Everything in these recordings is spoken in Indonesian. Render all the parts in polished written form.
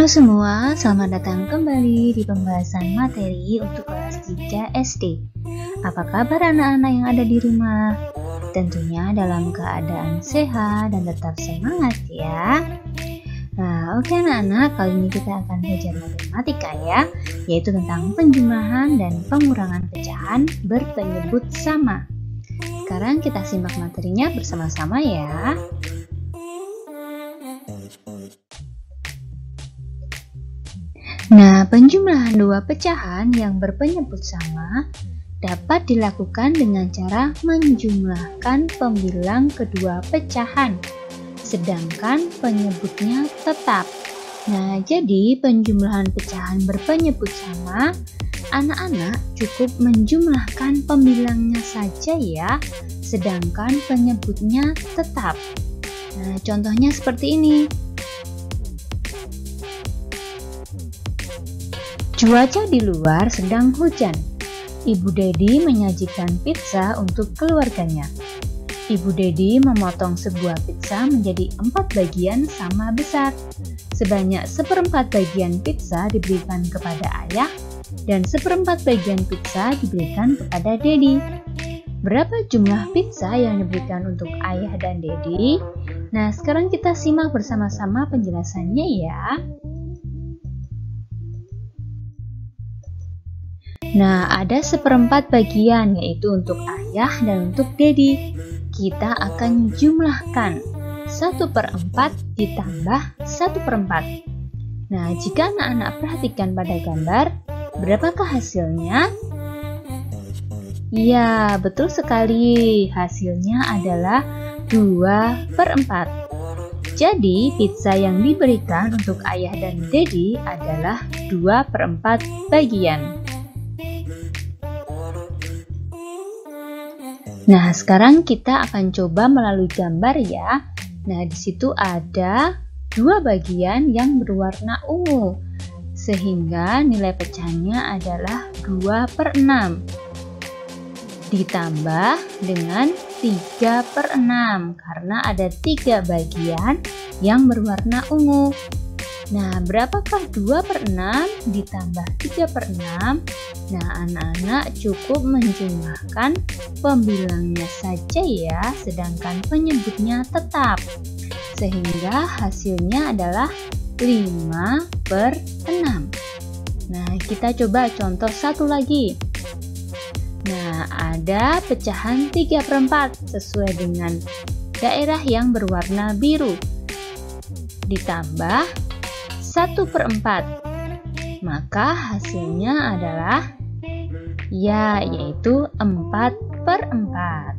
Halo semua, selamat datang kembali di pembahasan materi untuk kelas 3 SD. Apa kabar anak-anak yang ada di rumah? Tentunya dalam keadaan sehat dan tetap semangat ya. Nah, oke anak-anak, kali ini kita akan belajar matematika ya, yaitu tentang penjumlahan dan pengurangan pecahan berpenyebut sama. Sekarang kita simak materinya bersama-sama ya. Nah, penjumlahan dua pecahan yang berpenyebut sama dapat dilakukan dengan cara menjumlahkan pembilang kedua pecahan, sedangkan penyebutnya tetap. Nah, jadi penjumlahan pecahan berpenyebut sama, anak-anak cukup menjumlahkan pembilangnya saja ya, sedangkan penyebutnya tetap. Nah, contohnya seperti ini. Cuaca di luar sedang hujan. Ibu Dedi menyajikan pizza untuk keluarganya. Ibu Dedi memotong sebuah pizza menjadi 4 bagian sama besar. Sebanyak 1/4 bagian pizza diberikan kepada ayah dan 1/4 bagian pizza diberikan kepada Dedi. Berapa jumlah pizza yang diberikan untuk ayah dan Dedi? Nah, sekarang kita simak bersama-sama penjelasannya ya. Nah, ada 1/4 bagian yaitu untuk ayah dan untuk Dedi. Kita akan jumlahkan 1/4 ditambah 1/4. Nah, jika anak-anak perhatikan pada gambar, berapakah hasilnya? Ya, betul sekali. Hasilnya adalah 2/4. Jadi, pizza yang diberikan untuk ayah dan Dedi adalah 2/4 bagian. Nah, sekarang kita akan coba melalui gambar ya. Nah, di situ ada 2 bagian yang berwarna ungu, sehingga nilai pecahnya adalah 2/6. Ditambah dengan 3/6, karena ada 3 bagian yang berwarna ungu. Nah, berapakah 2/6 ditambah 3/6? Nah, anak-anak cukup menjumlahkan pembilangnya saja ya, sedangkan penyebutnya tetap. Sehingga hasilnya adalah 5/6. Nah, kita coba contoh satu lagi. Nah, ada pecahan 3/4 sesuai dengan daerah yang berwarna biru. Ditambah 1/4, maka hasilnya adalah yaitu 4/4.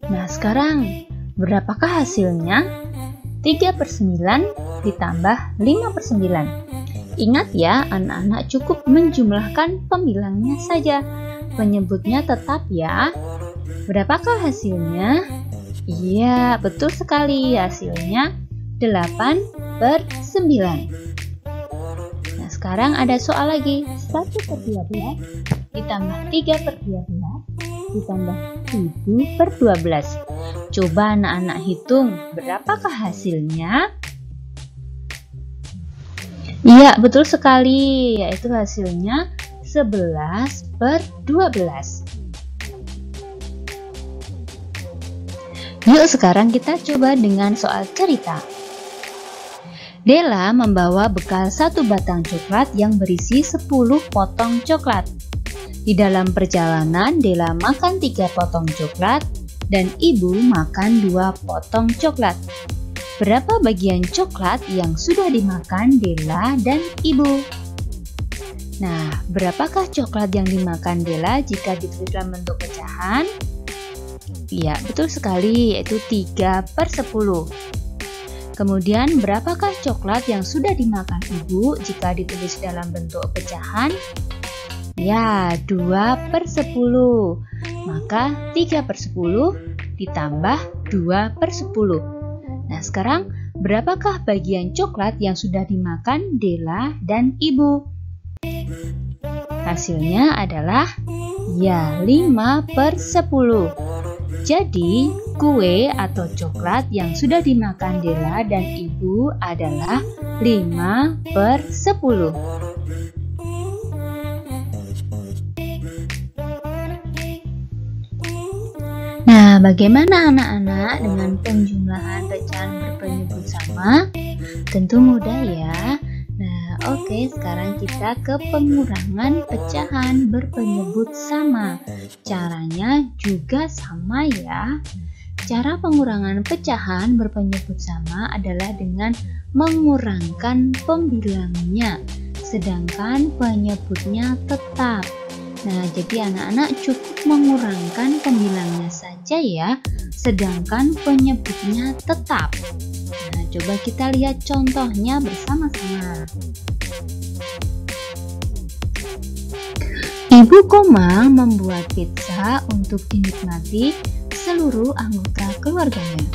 Nah, sekarang berapakah hasilnya? 3/9 ditambah 5/9. Ingat ya, anak-anak cukup menjumlahkan pembilangnya saja, penyebutnya tetap ya. Berapakah hasilnya? Iya, betul sekali. Hasilnya 8/9. Nah, sekarang ada soal lagi. 1/12 ditambah 3/12 ditambah 7/12. Coba anak-anak hitung, berapakah hasilnya? Iya, betul sekali. Yaitu hasilnya 11/12. Yuk sekarang kita coba dengan soal cerita. Della membawa bekal 1 batang coklat yang berisi 10 potong coklat. Di dalam perjalanan, Della makan 3 potong coklat dan ibu makan 2 potong coklat. Berapa bagian coklat yang sudah dimakan Della dan ibu? Nah, berapakah coklat yang dimakan Della jika ditulis dalam bentuk pecahan? Iya, betul sekali, yaitu 3/10. Kemudian, berapakah coklat yang sudah dimakan ibu jika ditulis dalam bentuk pecahan? Ya, 2/10. Maka 3/10 ditambah 2/10. Nah, sekarang berapakah bagian coklat yang sudah dimakan Della dan ibu? Hasilnya adalah ya 5/10. Jadi, kue atau coklat yang sudah dimakan Della dan Ibu adalah 5/10. Nah, bagaimana anak-anak dengan penjumlahan pecahan berpenyebut sama? Tentu mudah ya. Nah, oke, sekarang kita ke pengurangan pecahan berpenyebut sama. Caranya juga sama ya. Cara pengurangan pecahan berpenyebut sama adalah dengan mengurangkan pembilangnya, sedangkan penyebutnya tetap. Nah, jadi anak-anak cukup mengurangkan pembilangnya saja ya, sedangkan penyebutnya tetap. Nah, coba kita lihat contohnya bersama-sama. Ibu Komang membuat pizza untuk dinikmati seluruh anggota keluarganya.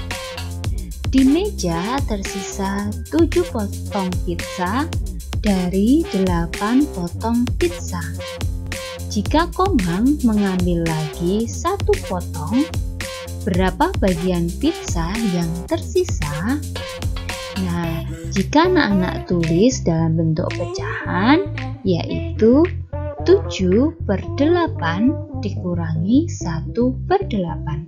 Di meja tersisa 7 potong pizza dari 8 potong pizza. Jika Komang mengambil lagi 1 potong, berapa bagian pizza yang tersisa? Nah, jika anak-anak tulis dalam bentuk pecahan, yaitu 7/8 dikurangi 1/8.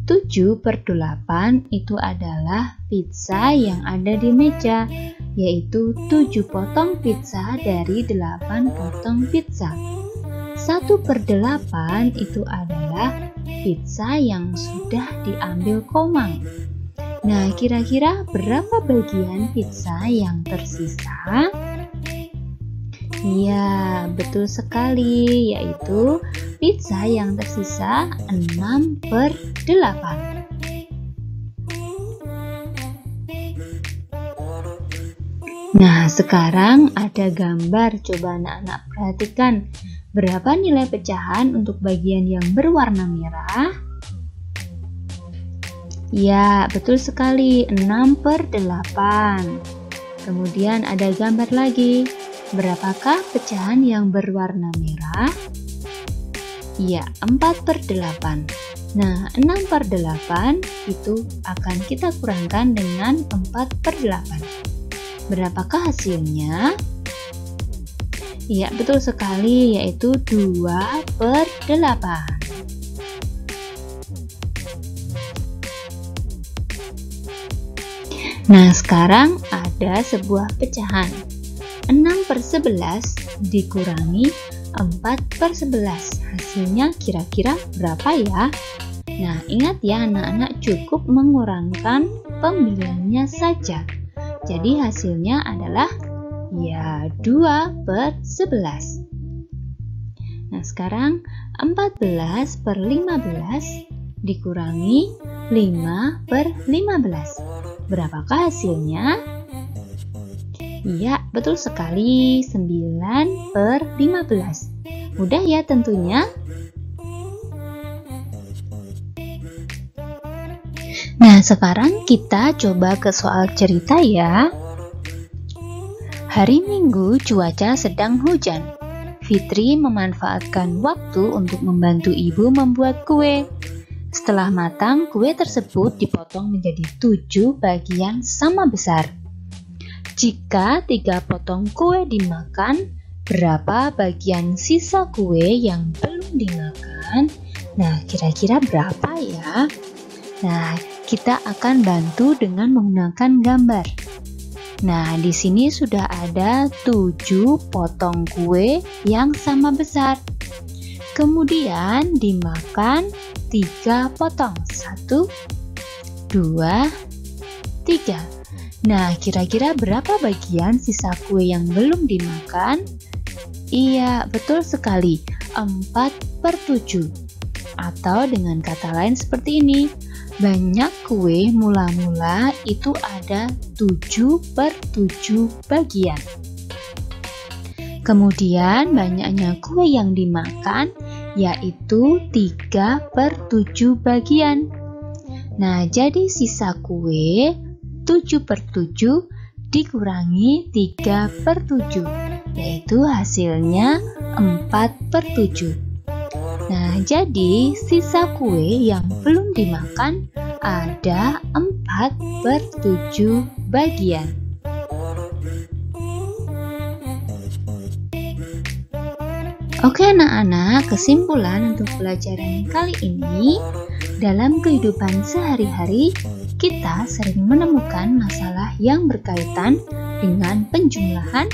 7/8 itu adalah pizza yang ada di meja, yaitu 7 potong pizza dari 8 potong pizza. 1/8 itu adalah pizza yang sudah diambil Komang. Nah, kira-kira berapa bagian pizza yang tersisa? Ya, betul sekali, yaitu pizza yang tersisa 6/8. Nah, sekarang ada gambar, coba anak-anak perhatikan. Berapa nilai pecahan untuk bagian yang berwarna merah? Ya, betul sekali, 6/8. Kemudian ada gambar lagi. Berapakah pecahan yang berwarna merah? Ya, 4/8. Nah, 6/8 itu akan kita kurangkan dengan 4/8. Berapakah hasilnya? Ya, betul sekali, yaitu 2/8. Nah, sekarang ada sebuah pecahan. 6/11 dikurangi 4/11. Hasilnya kira-kira berapa ya? Nah, ingat ya anak-anak, cukup mengurangkan pembilangnya saja. Jadi hasilnya adalah ya 2/11. Nah, sekarang 14/15 dikurangi 5/15. Berapakah hasilnya? Iya, betul sekali, 9/15. Mudah ya tentunya. Nah, sekarang kita coba ke soal cerita ya. Hari Minggu cuaca sedang hujan. Fitri memanfaatkan waktu untuk membantu ibu membuat kue. Setelah matang, kue tersebut dipotong menjadi 7 bagian sama besar. Jika 3 potong kue dimakan, berapa bagian sisa kue yang belum dimakan? Nah, kira-kira berapa ya? Nah, kita akan bantu dengan menggunakan gambar. Nah, di sini sudah ada 7 potong kue yang sama besar. Kemudian dimakan 3 potong. 1, 2, 3. Nah, kira-kira berapa bagian sisa kue yang belum dimakan? Iya, betul sekali, 4/7. Atau dengan kata lain seperti ini, banyak kue mula-mula itu ada 7/7 bagian. Kemudian banyaknya kue yang dimakan yaitu 3/7 bagian. Nah, jadi sisa kue 7/7 dikurangi 3/7, yaitu hasilnya 4/7. Nah, jadi sisa kue yang belum dimakan ada 4/7 bagian. Oke anak-anak, kesimpulan untuk pelajaran kali ini, dalam kehidupan sehari-hari, kita sering menemukan masalah yang berkaitan dengan penjumlahan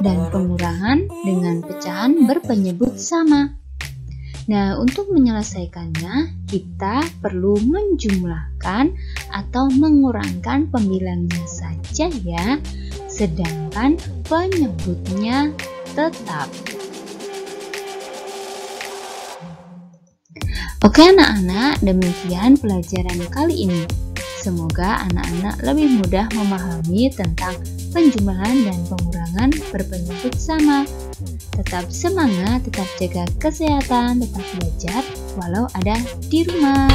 dan pengurangan dengan pecahan berpenyebut sama. Nah, untuk menyelesaikannya, kita perlu menjumlahkan atau mengurangkan pembilangnya saja ya, sedangkan penyebutnya tetap. Oke anak-anak, demikian pelajaran kali ini. Semoga anak-anak lebih mudah memahami tentang penjumlahan dan pengurangan berpenyebut sama. Tetap semangat, tetap jaga kesehatan, tetap belajar walau ada di rumah.